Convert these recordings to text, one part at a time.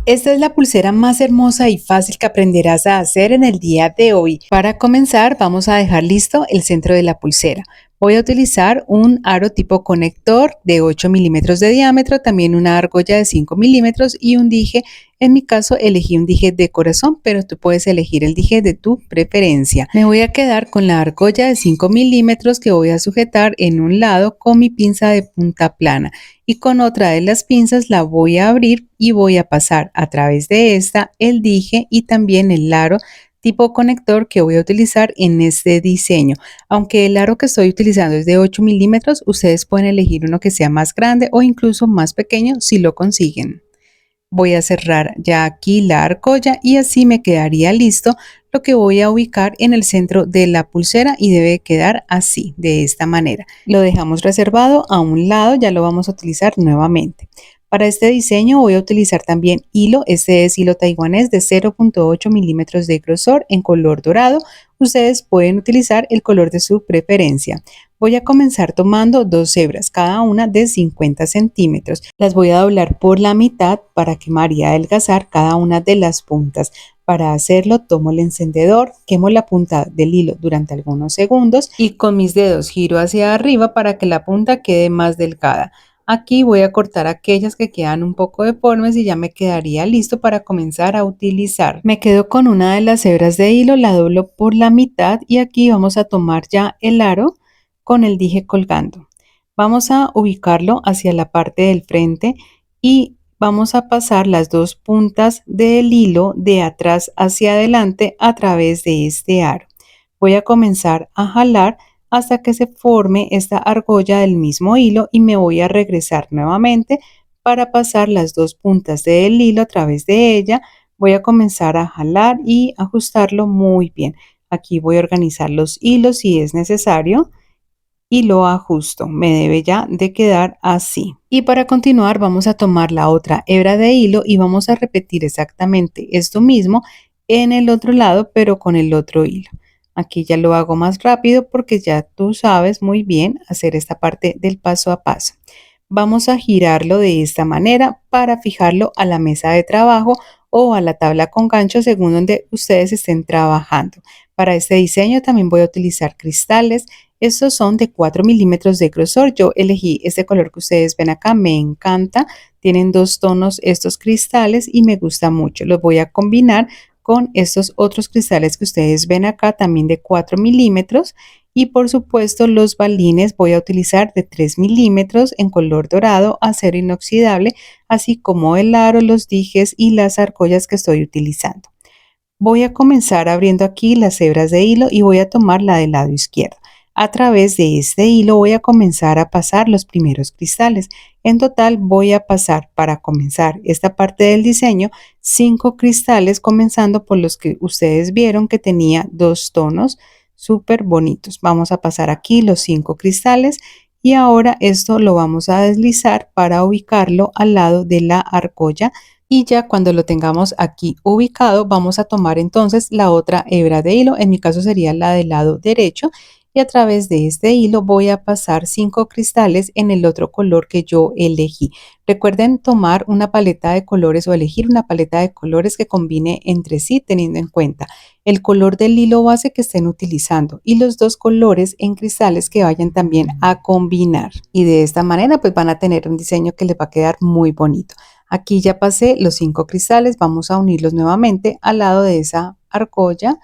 Esta es la pulsera más hermosa y fácil que aprenderás a hacer en el día de hoy. Para comenzar, vamos a dejar listo el centro de la pulsera. Voy a utilizar un aro tipo conector de 8 milímetros de diámetro, también una argolla de 5 milímetros y un dije. En mi caso elegí un dije de corazón, pero tú puedes elegir el dije de tu preferencia. Me voy a quedar con la argolla de 5 milímetros que voy a sujetar en un lado con mi pinza de punta plana y con otra de las pinzas la voy a abrir y voy a pasar a través de esta el dije y también el aro tipo conector que voy a utilizar en este diseño. Aunque el aro que estoy utilizando es de 8 milímetros, ustedes pueden elegir uno que sea más grande o incluso más pequeño si lo consiguen. Voy a cerrar ya aquí la argolla y así me quedaría listo lo que voy a ubicar en el centro de la pulsera y debe quedar así, de esta manera. Lo dejamos reservado a un lado, ya lo vamos a utilizar nuevamente. Para este diseño voy a utilizar también hilo, este es hilo taiwanés de 0.8 milímetros de grosor en color dorado. Ustedes pueden utilizar el color de su preferencia. Voy a comenzar tomando dos hebras, cada una de 50 centímetros. Las voy a doblar por la mitad para quemar y adelgazar cada una de las puntas. Para hacerlo tomo el encendedor, quemo la punta del hilo durante algunos segundos y con mis dedos giro hacia arriba para que la punta quede más delgada. Aquí voy a cortar aquellas que quedan un poco deformes y ya me quedaría listo para comenzar a utilizar. Me quedo con una de las hebras de hilo, la doblo por la mitad y aquí vamos a tomar ya el aro con el dije colgando. Vamos a ubicarlo hacia la parte del frente y vamos a pasar las dos puntas del hilo de atrás hacia adelante a través de este aro. Voy a comenzar a jalar hasta que se forme esta argolla del mismo hilo y me voy a regresar nuevamente para pasar las dos puntas del hilo a través de ella. Voy a comenzar a jalar y ajustarlo muy bien. Aquí voy a organizar los hilos si es necesario y lo ajusto. Me debe ya de quedar así. Y para continuar vamos a tomar la otra hebra de hilo y vamos a repetir exactamente esto mismo en el otro lado, pero con el otro hilo. Aquí ya lo hago más rápido porque ya tú sabes muy bien hacer esta parte del paso a paso. Vamos a girarlo de esta manera para fijarlo a la mesa de trabajo o a la tabla con gancho según donde ustedes estén trabajando. Para este diseño también voy a utilizar cristales. Estos son de 4 milímetros de grosor. Yo elegí este color que ustedes ven acá, me encanta. Tienen dos tonos estos cristales y me gusta mucho. Los voy a combinar con estos otros cristales que ustedes ven acá, también de 4 milímetros. Y por supuesto los balines voy a utilizar de 3 milímetros en color dorado, acero inoxidable, así como el aro, los dijes y las argollas que estoy utilizando. Voy a comenzar abriendo aquí las hebras de hilo y voy a tomar la del lado izquierdo. A través de este hilo voy a comenzar a pasar los primeros cristales. En total voy a pasar para comenzar esta parte del diseño 5 cristales, comenzando por los que ustedes vieron que tenía dos tonos súper bonitos. Vamos a pasar aquí los 5 cristales y ahora esto lo vamos a deslizar para ubicarlo al lado de la argolla. Y ya cuando lo tengamos aquí ubicado, vamos a tomar entonces la otra hebra de hilo, en mi caso sería la del lado derecho, y a través de este hilo voy a pasar 5 cristales en el otro color que yo elegí. Recuerden tomar una paleta de colores o elegir una paleta de colores que combine entre sí, teniendo en cuenta el color del hilo base que estén utilizando y los dos colores en cristales que vayan también a combinar. Y de esta manera pues van a tener un diseño que les va a quedar muy bonito. Aquí ya pasé los 5 cristales, vamos a unirlos nuevamente al lado de esa argolla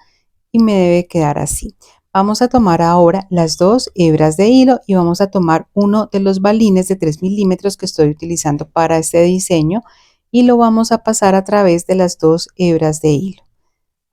y me debe quedar así. Vamos a tomar ahora las dos hebras de hilo y vamos a tomar uno de los balines de 3 milímetros que estoy utilizando para este diseño y lo vamos a pasar a través de las dos hebras de hilo.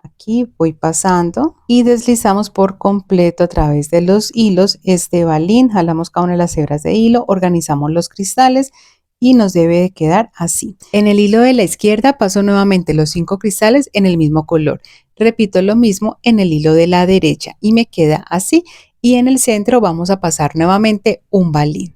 Aquí voy pasando y deslizamos por completo a través de los hilos este balín, jalamos cada una de las hebras de hilo, organizamos los cristales y nos debe de quedar así. En el hilo de la izquierda paso nuevamente los 5 cristales en el mismo color. Repito lo mismo en el hilo de la derecha y me queda así. Y en el centro vamos a pasar nuevamente un balín.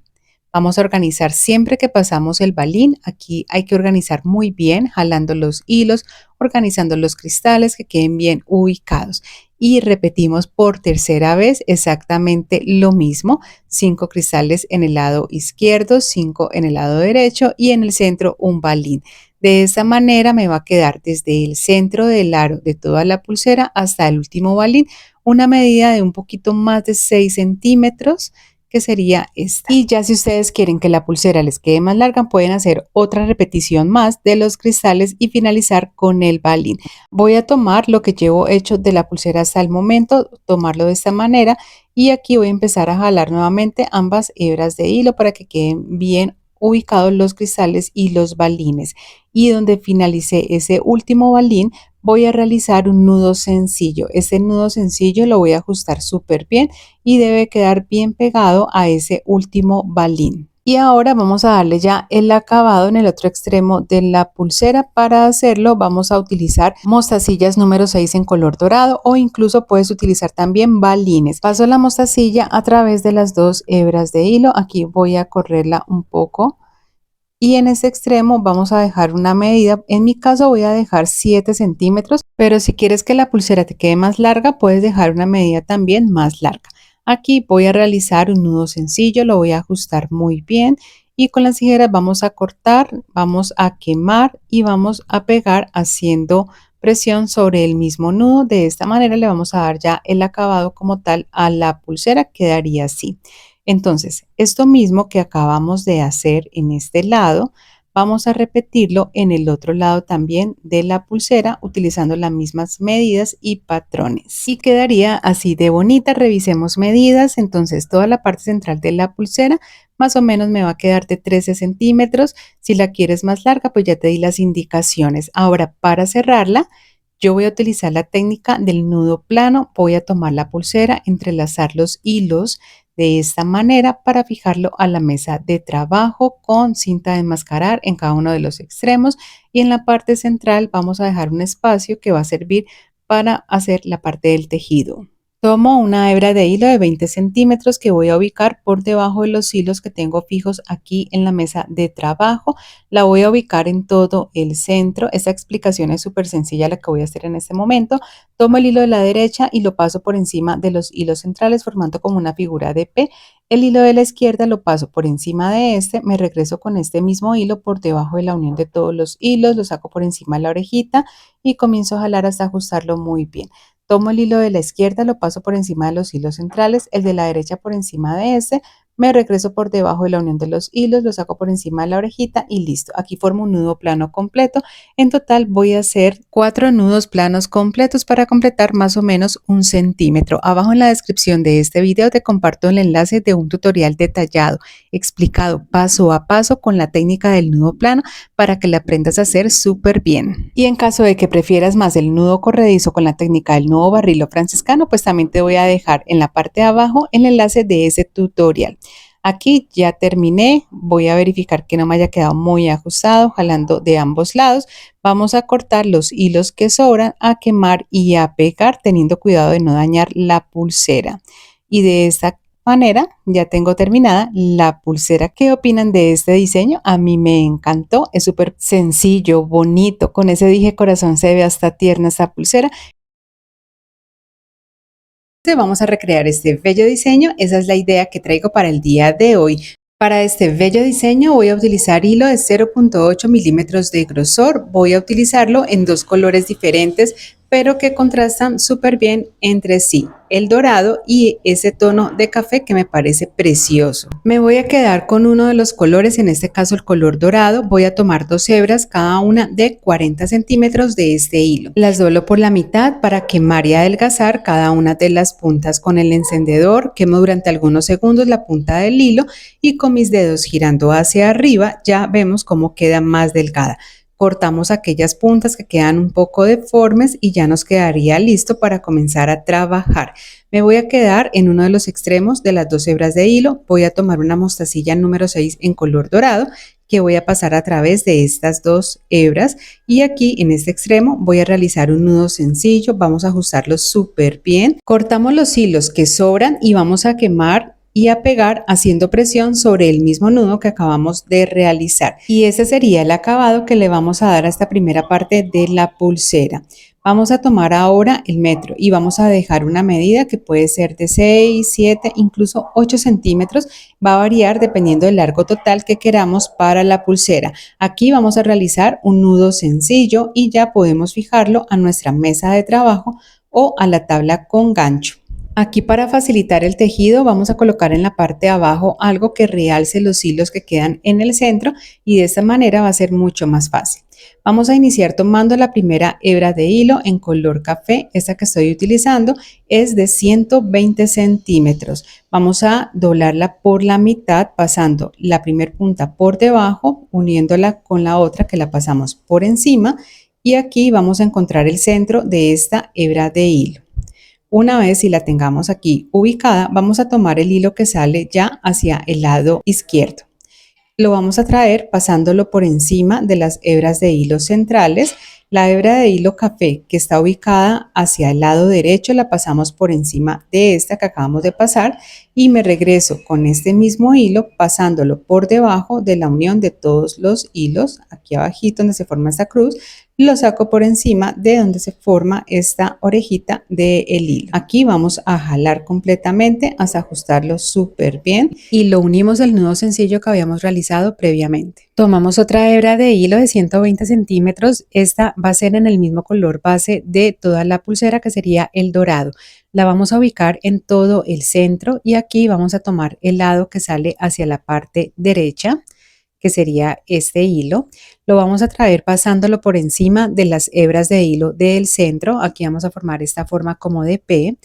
Vamos a organizar siempre que pasamos el balín. Aquí hay que organizar muy bien, jalando los hilos, organizando los cristales que queden bien ubicados. Y repetimos por tercera vez exactamente lo mismo. 5 cristales en el lado izquierdo, 5 en el lado derecho y en el centro un balín. De esta manera me va a quedar desde el centro del aro de toda la pulsera hasta el último balín una medida de un poquito más de 6 centímetros, que sería esta. Y ya si ustedes quieren que la pulsera les quede más larga, pueden hacer otra repetición más de los cristales y finalizar con el balín. Voy a tomar lo que llevo hecho de la pulsera hasta el momento, tomarlo de esta manera y aquí voy a empezar a jalar nuevamente ambas hebras de hilo para que queden bien ubicados los cristales y los balines. Y donde finalicé ese último balín, voy a realizar un nudo sencillo. Este nudo sencillo lo voy a ajustar súper bien y debe quedar bien pegado a ese último balín. Y ahora vamos a darle ya el acabado en el otro extremo de la pulsera. Para hacerlo vamos a utilizar mostacillas número 6 en color dorado o incluso puedes utilizar también balines. Paso la mostacilla a través de las dos hebras de hilo. Aquí voy a correrla un poco. Y en este extremo vamos a dejar una medida, en mi caso voy a dejar 7 centímetros, pero si quieres que la pulsera te quede más larga, puedes dejar una medida también más larga. Aquí voy a realizar un nudo sencillo, lo voy a ajustar muy bien y con las tijeras vamos a cortar, vamos a quemar y vamos a pegar haciendo presión sobre el mismo nudo. De esta manera le vamos a dar ya el acabado como tal a la pulsera, quedaría así. Entonces, esto mismo que acabamos de hacer en este lado, vamos a repetirlo en el otro lado también de la pulsera utilizando las mismas medidas y patrones. Y quedaría así de bonita. Revisemos medidas. Entonces, toda la parte central de la pulsera más o menos me va a quedar de 13 centímetros. Si la quieres más larga, pues ya te di las indicaciones. Ahora, para cerrarla, yo voy a utilizar la técnica del nudo plano. Voy a tomar la pulsera, entrelazar los hilos de esta manera para fijarlo a la mesa de trabajo con cinta de enmascarar en cada uno de los extremos y en la parte central vamos a dejar un espacio que va a servir para hacer la parte del tejido. Tomo una hebra de hilo de 20 centímetros que voy a ubicar por debajo de los hilos que tengo fijos aquí en la mesa de trabajo. La voy a ubicar en todo el centro. Esta explicación es súper sencilla la que voy a hacer en este momento. Tomo el hilo de la derecha y lo paso por encima de los hilos centrales formando como una figura de P. El hilo de la izquierda lo paso por encima de este, me regreso con este mismo hilo por debajo de la unión de todos los hilos, lo saco por encima de la orejita y comienzo a jalar hasta ajustarlo muy bien. Tomo el hilo de la izquierda, lo paso por encima de los hilos centrales, el de la derecha por encima de este, me regreso por debajo de la unión de los hilos, lo saco por encima de la orejita y listo. Aquí formo un nudo plano completo. En total voy a hacer 4 nudos planos completos para completar más o menos 1 centímetro. Abajo en la descripción de este video te comparto el enlace de un tutorial detallado, explicado paso a paso con la técnica del nudo plano para que la aprendas a hacer súper bien. Y en caso de que prefieras más el nudo corredizo con la técnica del nudo barrilo franciscano, pues también te voy a dejar en la parte de abajo el enlace de ese tutorial. Aquí ya terminé, voy a verificar que no me haya quedado muy ajustado, jalando de ambos lados. Vamos a cortar los hilos que sobran, a quemar y a pegar, teniendo cuidado de no dañar la pulsera. Y de esta manera ya tengo terminada la pulsera. ¿Qué opinan de este diseño? A mí me encantó, es súper sencillo, bonito, con ese dije corazón se ve hasta tierna esta pulsera. Vamos a recrear este bello diseño, esa es la idea que traigo para el día de hoy. Para este bello diseño voy a utilizar hilo de 0.8 milímetros de grosor, voy a utilizarlo en 2 colores diferentes pero que contrastan súper bien entre sí, el dorado y ese tono de café que me parece precioso. Me voy a quedar con uno de los colores, en este caso el color dorado. Voy a tomar 2 hebras, cada una de 40 centímetros de este hilo. Las doblo por la mitad para quemar y adelgazar cada una de las puntas con el encendedor. Quemo durante algunos segundos la punta del hilo y con mis dedos girando hacia arriba ya vemos cómo queda más delgada. Cortamos aquellas puntas que quedan un poco deformes y ya nos quedaría listo para comenzar a trabajar. Me voy a quedar en uno de los extremos de las 2 hebras de hilo. Voy a tomar una mostacilla número 6 en color dorado que voy a pasar a través de estas 2 hebras y aquí en este extremo voy a realizar un nudo sencillo. Vamos a ajustarlo súper bien. Cortamos los hilos que sobran y vamos a quemar y a pegar haciendo presión sobre el mismo nudo que acabamos de realizar. Y ese sería el acabado que le vamos a dar a esta primera parte de la pulsera. Vamos a tomar ahora el metro y vamos a dejar una medida que puede ser de 6, 7, incluso 8 centímetros. Va a variar dependiendo del largo total que queramos para la pulsera. Aquí vamos a realizar un nudo sencillo y ya podemos fijarlo a nuestra mesa de trabajo o a la tabla con gancho. Aquí para facilitar el tejido vamos a colocar en la parte de abajo algo que realce los hilos que quedan en el centro y de esta manera va a ser mucho más fácil. Vamos a iniciar tomando la primera hebra de hilo en color café. Esta que estoy utilizando es de 120 centímetros. Vamos a doblarla por la mitad pasando la primera punta por debajo, uniéndola con la otra que la pasamos por encima y aquí vamos a encontrar el centro de esta hebra de hilo. Una vez si la tengamos aquí ubicada, vamos a tomar el hilo que sale ya hacia el lado izquierdo. Lo vamos a traer pasándolo por encima de las hebras de hilo centrales. La hebra de hilo café que está ubicada hacia el lado derecho la pasamos por encima de esta que acabamos de pasar y me regreso con este mismo hilo pasándolo por debajo de la unión de todos los hilos, aquí abajito donde se forma esta cruz, lo saco por encima de donde se forma esta orejita del hilo. Aquí vamos a jalar completamente hasta ajustarlo súper bien y lo unimos al nudo sencillo que habíamos realizado previamente. Tomamos otra hebra de hilo de 120 centímetros. Esta va a ser en el mismo color base de toda la pulsera que sería el dorado. La vamos a ubicar en todo el centro y aquí vamos a tomar el lado que sale hacia la parte derecha, que sería este hilo. Lo vamos a traer pasándolo por encima de las hebras de hilo del centro. Aquí vamos a formar esta forma como de P.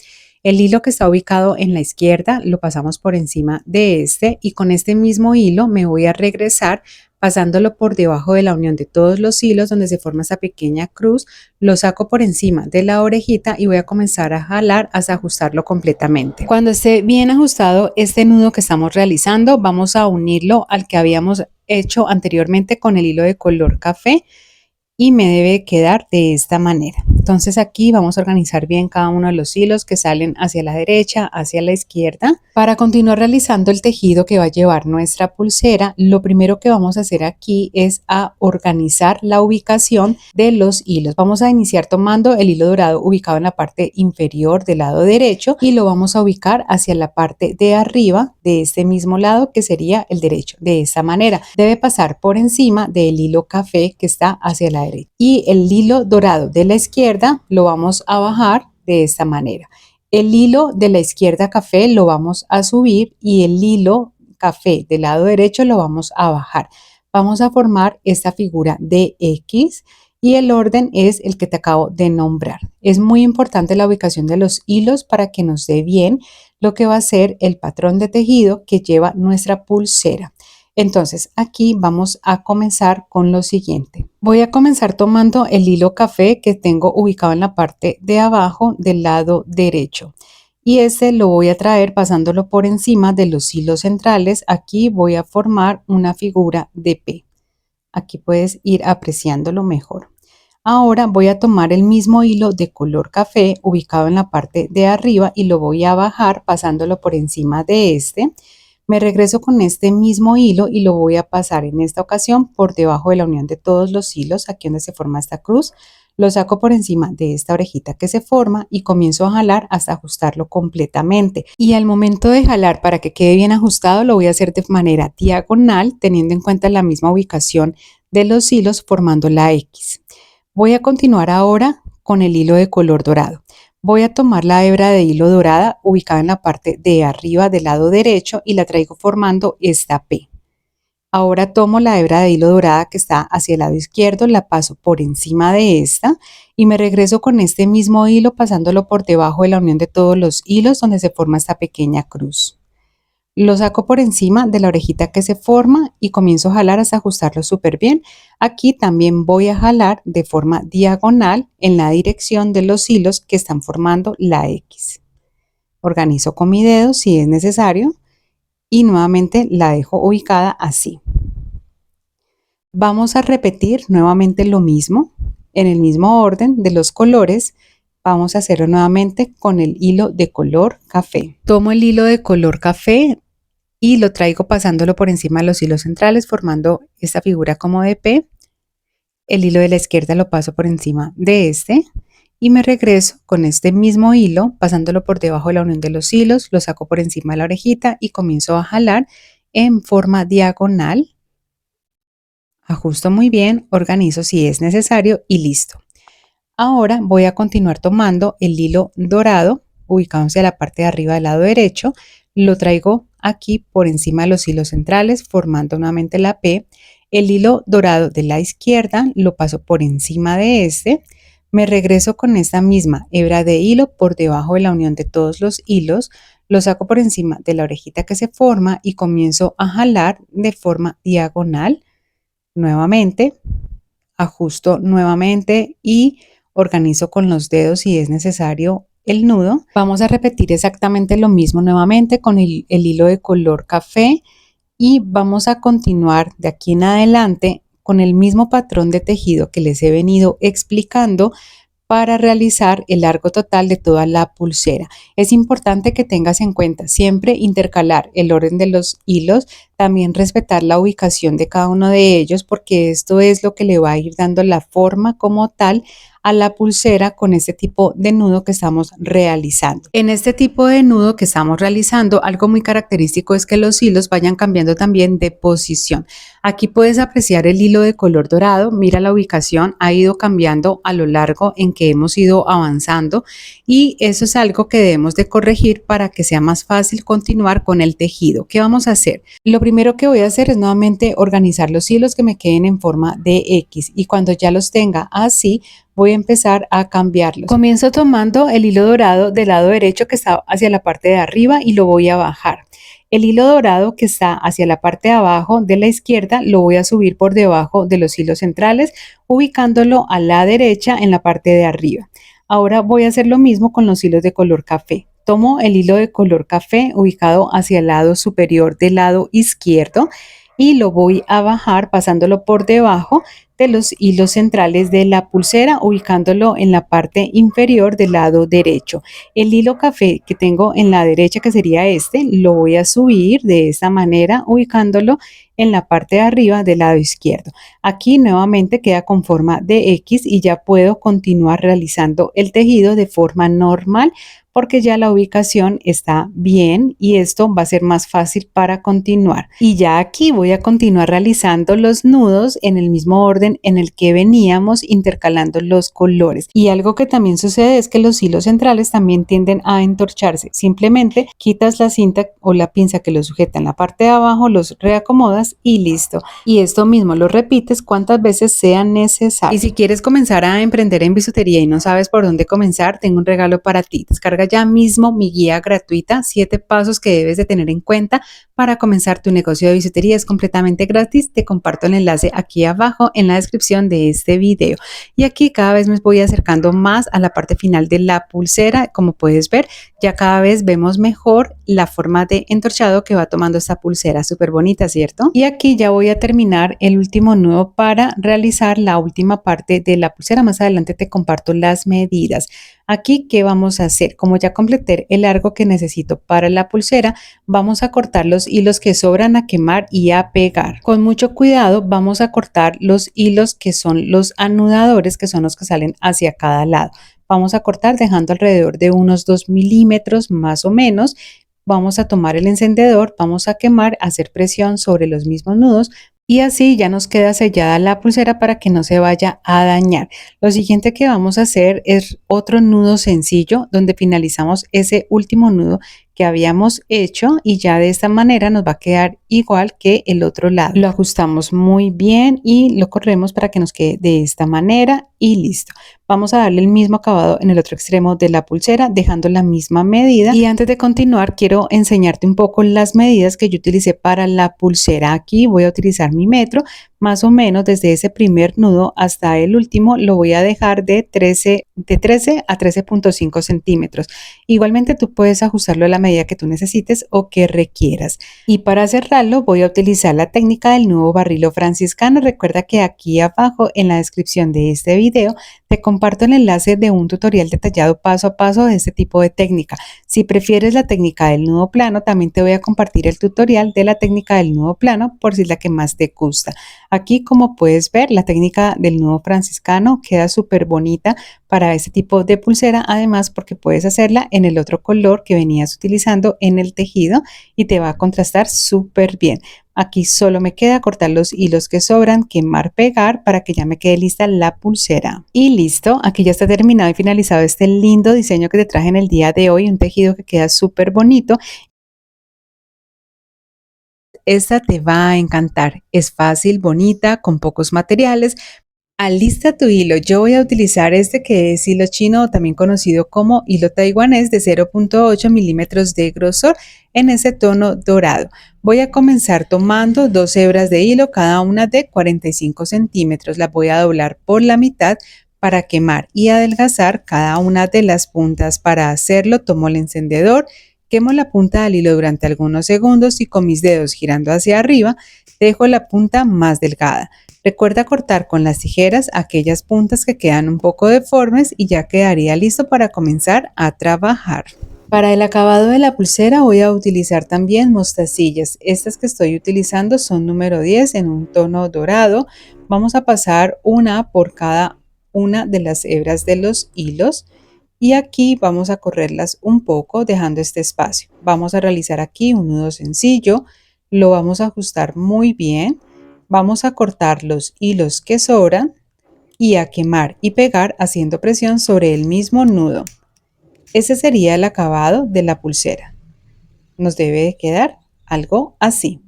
El hilo que está ubicado en la izquierda lo pasamos por encima de este y con este mismo hilo me voy a regresar pasándolo por debajo de la unión de todos los hilos donde se forma esa pequeña cruz, lo saco por encima de la orejita y voy a comenzar a jalar hasta ajustarlo completamente. Cuando esté bien ajustado este nudo que estamos realizando, vamos a unirlo al que habíamos hecho anteriormente con el hilo de color café y me debe quedar de esta manera. Entonces aquí vamos a organizar bien cada uno de los hilos que salen hacia la derecha, hacia la izquierda. Para continuar realizando el tejido que va a llevar nuestra pulsera, lo primero que vamos a hacer aquí es a organizar la ubicación de los hilos. Vamos a iniciar tomando el hilo dorado ubicado en la parte inferior del lado derecho y lo vamos a ubicar hacia la parte de arriba de este mismo lado que sería el derecho. De esta manera debe pasar por encima del hilo café que está hacia la derecha y el hilo dorado de la izquierda lo vamos a bajar de esta manera. El hilo de la izquierda café lo vamos a subir y el hilo café del lado derecho lo vamos a bajar. Vamos a formar esta figura de X y el orden es el que te acabo de nombrar. Es muy importante la ubicación de los hilos para que nos dé bien lo que va a ser el patrón de tejido que lleva nuestra pulsera. Entonces aquí vamos a comenzar con lo siguiente. Voy a comenzar tomando el hilo café que tengo ubicado en la parte de abajo del lado derecho y este lo voy a traer pasándolo por encima de los hilos centrales. Aquí voy a formar una figura de P. Aquí puedes ir apreciándolo mejor. Ahora voy a tomar el mismo hilo de color café ubicado en la parte de arriba y lo voy a bajar pasándolo por encima de este. Me regreso con este mismo hilo y lo voy a pasar en esta ocasión por debajo de la unión de todos los hilos, aquí donde se forma esta cruz. Lo saco por encima de esta orejita que se forma y comienzo a jalar hasta ajustarlo completamente. Y al momento de jalar, para que quede bien ajustado, lo voy a hacer de manera diagonal, teniendo en cuenta la misma ubicación de los hilos formando la X. Voy a continuar ahora con el hilo de color dorado. Voy a tomar la hebra de hilo dorada ubicada en la parte de arriba del lado derecho y la traigo formando esta P. Ahora tomo la hebra de hilo dorada que está hacia el lado izquierdo, la paso por encima de esta y me regreso con este mismo hilo pasándolo por debajo de la unión de todos los hilos donde se forma esta pequeña cruz. Lo saco por encima de la orejita que se forma y comienzo a jalar hasta ajustarlo súper bien. Aquí también voy a jalar de forma diagonal en la dirección de los hilos que están formando la X. Organizo con mi dedo si es necesario y nuevamente la dejo ubicada así. Vamos a repetir nuevamente lo mismo en el mismo orden de los colores. Vamos a hacerlo nuevamente con el hilo de color café. Tomo el hilo de color café y lo traigo pasándolo por encima de los hilos centrales formando esta figura como de P. El hilo de la izquierda lo paso por encima de este y me regreso con este mismo hilo pasándolo por debajo de la unión de los hilos, lo saco por encima de la orejita y comienzo a jalar en forma diagonal. Ajusto muy bien, organizo si es necesario y listo. Ahora voy a continuar tomando el hilo dorado ubicado hacia la parte de arriba del lado derecho, lo traigo aquí por encima de los hilos centrales formando nuevamente la P. El hilo dorado de la izquierda lo paso por encima de este, me regreso con esta misma hebra de hilo por debajo de la unión de todos los hilos, lo saco por encima de la orejita que se forma y comienzo a jalar de forma diagonal. Nuevamente, ajusto nuevamente y organizo con los dedos si es necesario el nudo. Vamos a repetir exactamente lo mismo nuevamente con el hilo de color café y vamos a continuar de aquí en adelante con el mismo patrón de tejido que les he venido explicando para realizar el largo total de toda la pulsera. Es importante que tengas en cuenta siempre intercalar el orden de los hilos, también respetar la ubicación de cada uno de ellos porque esto es lo que le va a ir dando la forma como tal a la pulsera con este tipo de nudo que estamos realizando. En este tipo de nudo que estamos realizando, algo muy característico es que los hilos vayan cambiando también de posición. Aquí puedes apreciar el hilo de color dorado, mira la ubicación, ha ido cambiando a lo largo en que hemos ido avanzando y eso es algo que debemos de corregir para que sea más fácil continuar con el tejido. ¿Qué vamos a hacer? Lo primero que voy a hacer es nuevamente organizar los hilos que me queden en forma de X y cuando ya los tenga así, voy a empezar a cambiarlos. Comienzo tomando el hilo dorado del lado derecho que está hacia la parte de arriba y lo voy a bajar. El hilo dorado que está hacia la parte de abajo de la izquierda lo voy a subir por debajo de los hilos centrales, ubicándolo a la derecha en la parte de arriba. Ahora voy a hacer lo mismo con los hilos de color café. Tomo el hilo de color café ubicado hacia el lado superior del lado izquierdo y lo voy a bajar pasándolo por debajo de los hilos centrales de la pulsera, ubicándolo en la parte inferior del lado derecho. El hilo café que tengo en la derecha, que sería este, lo voy a subir de esta manera, ubicándolo en la parte de arriba del lado izquierdo. Aquí nuevamente queda con forma de X y ya puedo continuar realizando el tejido de forma normal porque ya la ubicación está bien y esto va a ser más fácil para continuar. Y ya aquí voy a continuar realizando los nudos en el mismo orden en el que veníamos intercalando los colores. Y algo que también sucede es que los hilos centrales también tienden a entorcharse. Simplemente quitas la cinta o la pinza que los sujeta en la parte de abajo, los reacomodas y listo. Y esto mismo lo repites cuantas veces sea necesario. Y si quieres comenzar a emprender en bisutería y no sabes por dónde comenzar, tengo un regalo para ti. Descarga ya mismo mi guía gratuita, 7 pasos que debes de tener en cuenta para comenzar tu negocio de bisutería. Es completamente gratis. Te comparto el enlace aquí abajo en la descripción de este video. Y aquí cada vez me voy acercando más a la parte final de la pulsera. Como puedes ver, ya cada vez vemos mejor la forma de entorchado que va tomando esta pulsera. Súper bonita, ¿cierto? Y aquí ya voy a terminar el último nudo para realizar la última parte de la pulsera. Más adelante te comparto las medidas. Aquí, ¿qué vamos a hacer? Como ya completé el largo que necesito para la pulsera, vamos a cortar los hilos que sobran a quemar y a pegar. Con mucho cuidado vamos a cortar los hilos que son los anudadores, que son los que salen hacia cada lado. Vamos a cortar dejando alrededor de unos 2 milímetros más o menos. Vamos a tomar el encendedor, vamos a quemar, hacer presión sobre los mismos nudos y así ya nos queda sellada la pulsera para que no se vaya a dañar. Lo siguiente que vamos a hacer es otro nudo sencillo donde finalizamos ese último nudo que habíamos hecho y ya de esta manera nos va a quedar igual que el otro lado. Lo ajustamos muy bien y lo corremos para que nos quede de esta manera y listo. Vamos a darle el mismo acabado en el otro extremo de la pulsera dejando la misma medida y antes de continuar quiero enseñarte un poco las medidas que yo utilicé para la pulsera. Aquí voy a utilizar mi metro, más o menos desde ese primer nudo hasta el último lo voy a dejar de 13 a 13.5 centímetros. Igualmente tú puedes ajustarlo a la medida que tú necesites o que requieras. Y para cerrarlo voy a utilizar la técnica del nudo barrilo franciscano. Recuerda que aquí abajo en la descripción de este video te comparto comparto el enlace de un tutorial detallado paso a paso de este tipo de técnica. Si prefieres la técnica del nudo plano, también te voy a compartir el tutorial de la técnica del nudo plano por si es la que más te gusta. Aquí, como puedes ver, la técnica del nudo franciscano queda súper bonita para este tipo de pulsera, además porque puedes hacerla en el otro color que venías utilizando en el tejido y te va a contrastar súper bien. Aquí solo me queda cortar los hilos que sobran, quemar, pegar para que ya me quede lista la pulsera. Y listo, aquí ya está terminado y finalizado este lindo diseño que te traje en el día de hoy, un tejido que queda súper bonito. Esta te va a encantar, es fácil, bonita, con pocos materiales. Alista tu hilo. Yo voy a utilizar este que es hilo chino, también conocido como hilo taiwanés de 0.8 milímetros de grosor en ese tono dorado. Voy a comenzar tomando 2 hebras de hilo, cada una de 45 centímetros. Las voy a doblar por la mitad para quemar y adelgazar cada una de las puntas. Para hacerlo, tomo el encendedor, quemo la punta del hilo durante algunos segundos y con mis dedos girando hacia arriba, dejo la punta más delgada. Recuerda cortar con las tijeras aquellas puntas que quedan un poco deformes y ya quedaría listo para comenzar a trabajar. Para el acabado de la pulsera voy a utilizar también mostacillas. Estas que estoy utilizando son número 10 en un tono dorado. Vamos a pasar una por cada una de las hebras de los hilos y aquí vamos a correrlas un poco dejando este espacio. Vamos a realizar aquí un nudo sencillo, lo vamos a ajustar muy bien. Vamos a cortar los hilos que sobran y a quemar y pegar haciendo presión sobre el mismo nudo. Ese sería el acabado de la pulsera. Nos debe quedar algo así.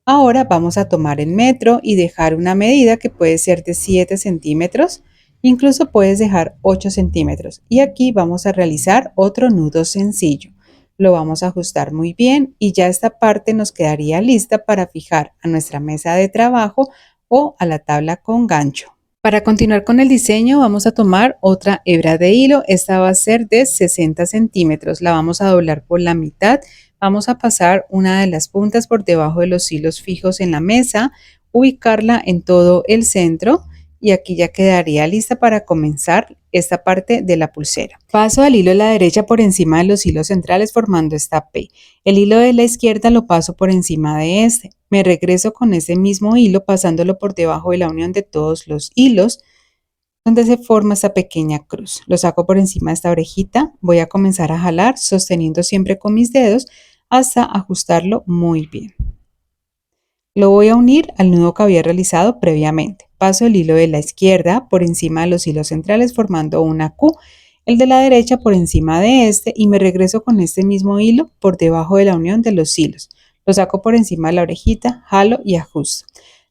Ahora vamos a tomar el metro y dejar una medida que puede ser de 7 centímetros, incluso puedes dejar 8 centímetros. Y aquí vamos a realizar otro nudo sencillo. Lo vamos a ajustar muy bien y ya esta parte nos quedaría lista para fijar a nuestra mesa de trabajo o a la tabla con gancho. Para continuar con el diseño vamos a tomar otra hebra de hilo, esta va a ser de 60 centímetros, la vamos a doblar por la mitad, vamos a pasar una de las puntas por debajo de los hilos fijos en la mesa, ubicarla en todo el centro y aquí ya quedaría lista para comenzar esta parte de la pulsera. Paso al hilo de la derecha por encima de los hilos centrales formando esta P. El hilo de la izquierda lo paso por encima de este. Me regreso con ese mismo hilo pasándolo por debajo de la unión de todos los hilos donde se forma esta pequeña cruz. Lo saco por encima de esta orejita. Voy a comenzar a jalar sosteniendo siempre con mis dedos hasta ajustarlo muy bien. Lo voy a unir al nudo que había realizado previamente. Paso el hilo de la izquierda por encima de los hilos centrales formando una Q, el de la derecha por encima de este y me regreso con este mismo hilo por debajo de la unión de los hilos. Lo saco por encima de la orejita, jalo y ajusto.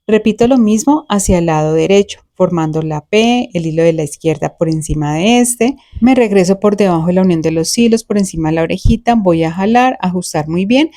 Repito lo mismo hacia el lado derecho, formando la P, el hilo de la izquierda por encima de este. Me regreso por debajo de la unión de los hilos por encima de la orejita, voy a jalar, ajustar muy bien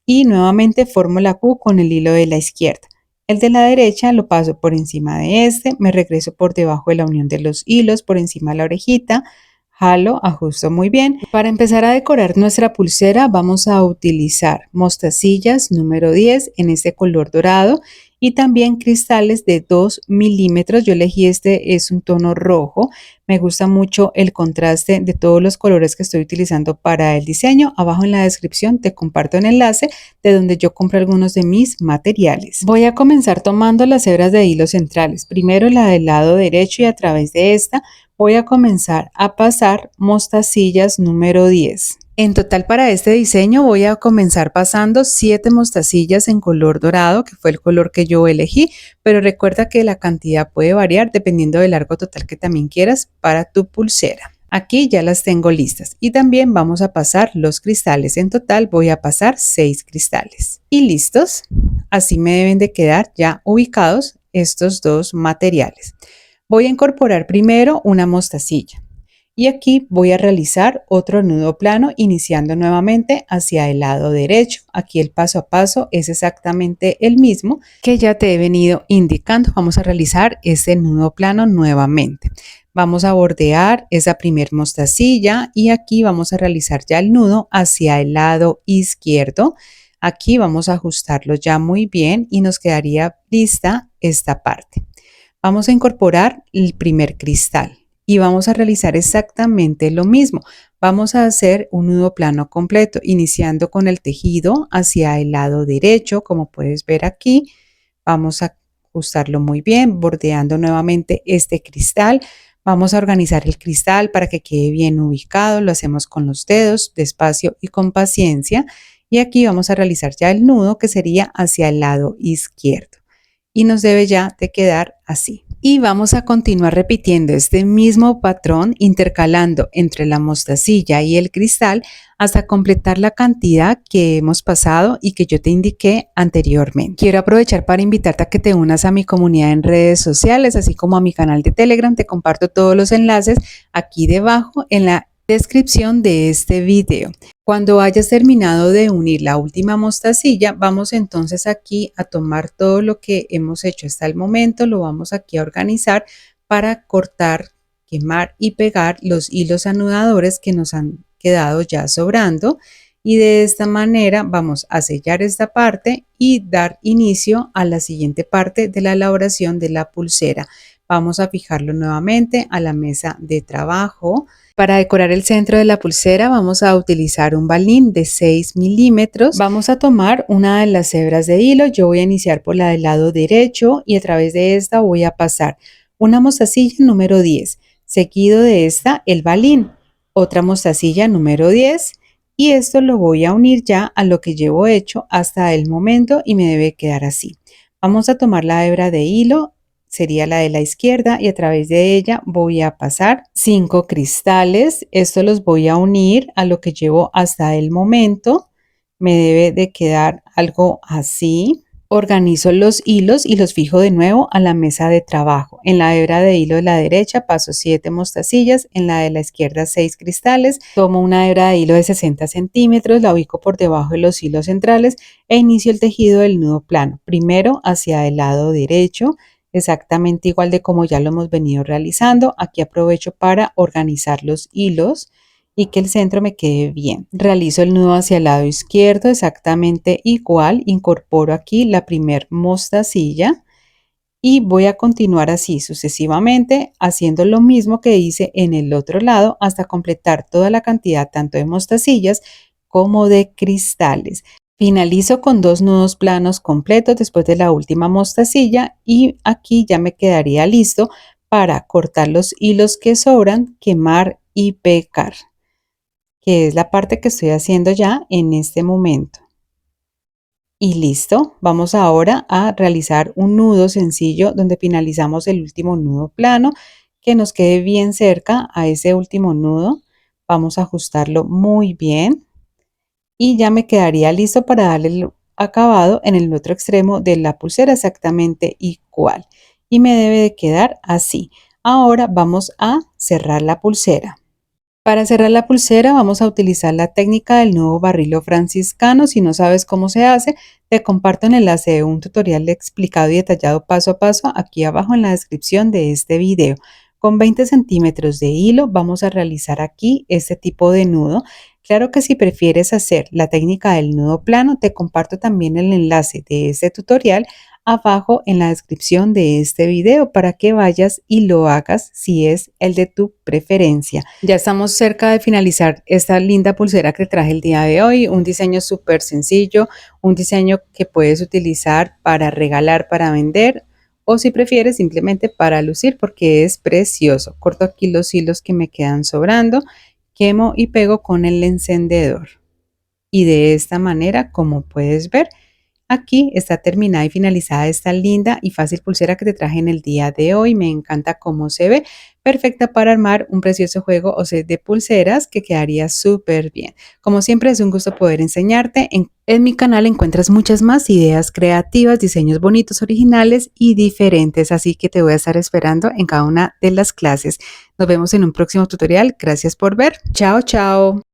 y nuevamente formo la Q con el hilo de la izquierda. El de la derecha lo paso por encima de este, me regreso por debajo de la unión de los hilos por encima de la orejita, jalo, ajusto muy bien. Para empezar a decorar nuestra pulsera vamos a utilizar mostacillas número 10 en este color dorado y también cristales de 2 milímetros. Yo elegí este, es un tono rojo. Me gusta mucho el contraste de todos los colores que estoy utilizando para el diseño. Abajo en la descripción te comparto un enlace de donde yo compro algunos de mis materiales. Voy a comenzar tomando las hebras de hilo centrales. Primero la del lado derecho y a través de esta voy a comenzar a pasar mostacillas número 10. En total para este diseño voy a comenzar pasando 7 mostacillas en color dorado, que fue el color que yo elegí, pero recuerda que la cantidad puede variar dependiendo del largo total que también quieras para tu pulsera. Aquí ya las tengo listas y también vamos a pasar los cristales. En total voy a pasar 6 cristales. Y listos, así me deben de quedar ya ubicados estos dos materiales. Voy a incorporar primero una mostacilla. Y aquí voy a realizar otro nudo plano iniciando nuevamente hacia el lado derecho. Aquí el paso a paso es exactamente el mismo que ya te he venido indicando. Vamos a realizar ese nudo plano nuevamente. Vamos a bordear esa primer mostacilla y aquí vamos a realizar ya el nudo hacia el lado izquierdo. Aquí vamos a ajustarlo ya muy bien y nos quedaría lista esta parte. Vamos a incorporar el primer cristal y vamos a realizar exactamente lo mismo. Vamos a hacer un nudo plano completo, iniciando con el tejido hacia el lado derecho, como puedes ver aquí. Vamos a ajustarlo muy bien, bordeando nuevamente este cristal. Vamos a organizar el cristal para que quede bien ubicado. Lo hacemos con los dedos, despacio y con paciencia. Y aquí vamos a realizar ya el nudo, que sería hacia el lado izquierdo. Y nos debe ya de quedar así. Y vamos a continuar repitiendo este mismo patrón, intercalando entre la mostacilla y el cristal hasta completar la cantidad que hemos pasado y que yo te indiqué anteriormente. Quiero aprovechar para invitarte a que te unas a mi comunidad en redes sociales, así como a mi canal de Telegram. Te comparto todos los enlaces aquí debajo en la descripción de este video. Cuando hayas terminado de unir la última mostacilla, vamos entonces aquí a tomar todo lo que hemos hecho hasta el momento, lo vamos aquí a organizar para cortar, quemar y pegar los hilos anudadores que nos han quedado ya sobrando, y de esta manera vamos a sellar esta parte y dar inicio a la siguiente parte de la elaboración de la pulsera. Vamos a fijarlo nuevamente a la mesa de trabajo. Para decorar el centro de la pulsera vamos a utilizar un balín de 6 milímetros. Vamos a tomar una de las hebras de hilo. Yo voy a iniciar por la del lado derecho y a través de esta voy a pasar una mostacilla número 10. Seguido de esta el balín, otra mostacilla número 10, y esto lo voy a unir ya a lo que llevo hecho hasta el momento y me debe quedar así. Vamos a tomar la hebra de hilo, sería la de la izquierda, y a través de ella voy a pasar 5 cristales. Esto los voy a unir a lo que llevo hasta el momento. Me debe de quedar algo así. Organizo los hilos y los fijo de nuevo a la mesa de trabajo. En la hebra de hilo de la derecha paso 7 mostacillas, en la de la izquierda 6 cristales. Tomo una hebra de hilo de 60 centímetros, la ubico por debajo de los hilos centrales e inicio el tejido del nudo plano. Primero hacia el lado derecho, exactamente igual de como ya lo hemos venido realizando. Aquí aprovecho para organizar los hilos y que el centro me quede bien. Realizo el nudo hacia el lado izquierdo exactamente igual. Incorporo aquí la primer mostacilla y voy a continuar así sucesivamente, haciendo lo mismo que hice en el otro lado hasta completar toda la cantidad tanto de mostacillas como de cristales. Finalizo con 2 nudos planos completos después de la última mostacilla y aquí ya me quedaría listo para cortar los hilos que sobran, quemar y pegar, que es la parte que estoy haciendo ya en este momento. Y listo, vamos ahora a realizar un nudo sencillo donde finalizamos el último nudo plano, que nos quede bien cerca a ese último nudo. Vamos a ajustarlo muy bien y ya me quedaría listo para darle el acabado en el otro extremo de la pulsera exactamente igual, y me debe de quedar así. Ahora vamos a cerrar la pulsera. Para cerrar la pulsera vamos a utilizar la técnica del nudo barrilo franciscano. Si no sabes cómo se hace, te comparto el enlace de un tutorial explicado y detallado paso a paso aquí abajo en la descripción de este video. Con 20 centímetros de hilo vamos a realizar aquí este tipo de nudo. Claro que si prefieres hacer la técnica del nudo plano, te comparto también el enlace de este tutorial abajo en la descripción de este video para que vayas y lo hagas si es el de tu preferencia. Ya estamos cerca de finalizar esta linda pulsera que traje el día de hoy. Un diseño súper sencillo, un diseño que puedes utilizar para regalar, para vender, o si prefieres simplemente para lucir, porque es precioso. Corto aquí los hilos que me quedan sobrando, quemo y pego con el encendedor. Y de esta manera, como puedes ver, aquí está terminada y finalizada esta linda y fácil pulsera que te traje en el día de hoy. Me encanta cómo se ve, perfecta para armar un precioso juego o set de pulseras que quedaría súper bien. Como siempre, es un gusto poder enseñarte. En mi canal encuentras muchas más ideas creativas, diseños bonitos, originales y diferentes, así que te voy a estar esperando en cada una de las clases. Nos vemos en un próximo tutorial. Gracias por ver. Chao, chao.